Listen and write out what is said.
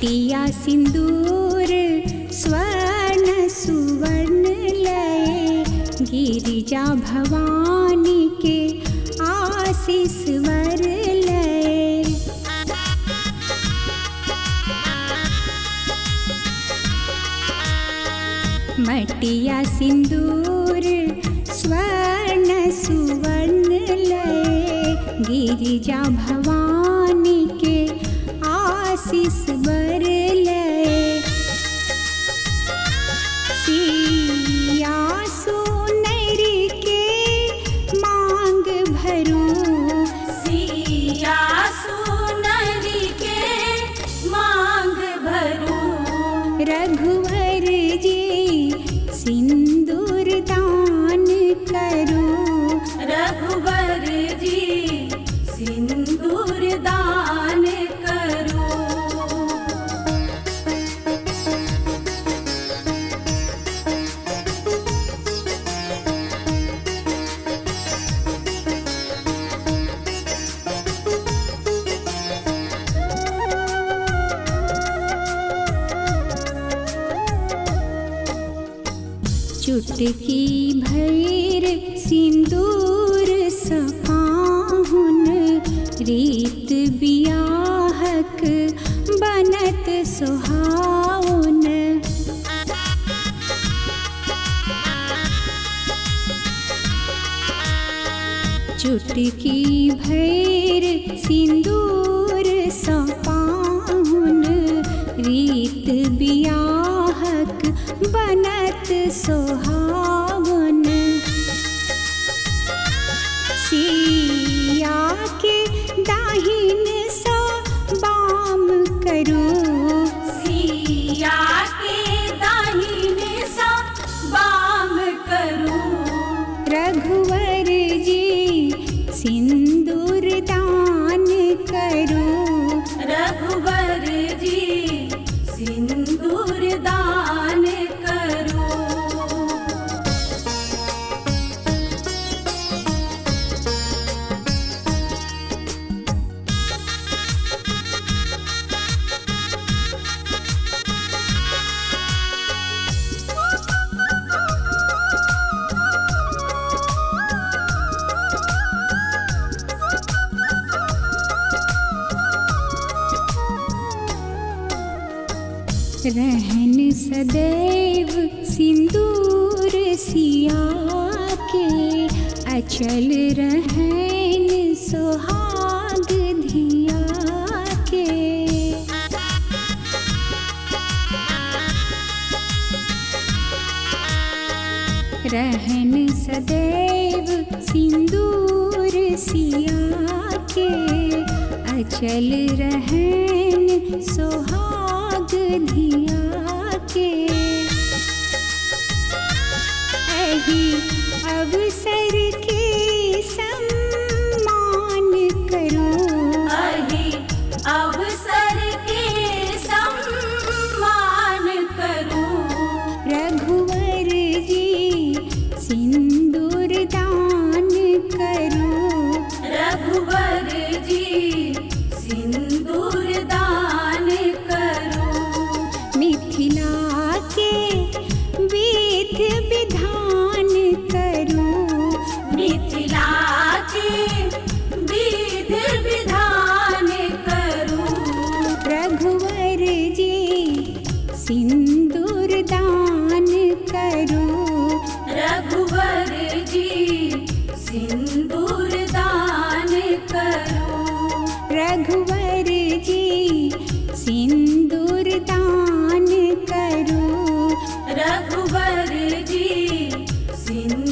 मटिया सिंदूर स्वर्ण सुवर्ण लय, गिरिजा भवानी के आशीष वर लय। मटिया सिंदूर स्वर्ण सुवर्ण लय, गिरिजा भवानी के आशीष वर लय। सिया सुनरी के मांग भरो, सिया सुनरी के मांग भरो। रघुवर जी सिंदूर दान करो, रघुवर जी सिंदूर दान करो। चुटकी भैर सिंदूर सपाहुन, रीत बियाहक बनत सुहाउन। चुटकी भैर सिंदूर सपाहुन, रीत बियाहक बनत सुहावन। सिया के दाहिन सो बाम करो, सिया के दाहिन सो बाम करो। रघुवर जी सिंदूर दान करो, रघुवर जी सिंदूर दान करो। रहन सदैव सिंदूर सिया के, अचल रहन सुहाग धिया के। रहन सदैव सिंदूर सिया के, अचल रहन सुहाग धिया के। एहि अवसर के सम्मान करो, एहि अवसर के सम्मान करो। रघुवर जी सिंदूर दान करो, रघुवर जी सिंदूर दान करो। मिथिला के विधि विधान करो, मिथिला के विधि विधान करो। रघुवर जी सिंदूर दान करो, रघुवर जी सिंदूर दान करो। रघुवर जी सिंदूर दान करो, रघुवर जी सिंदूर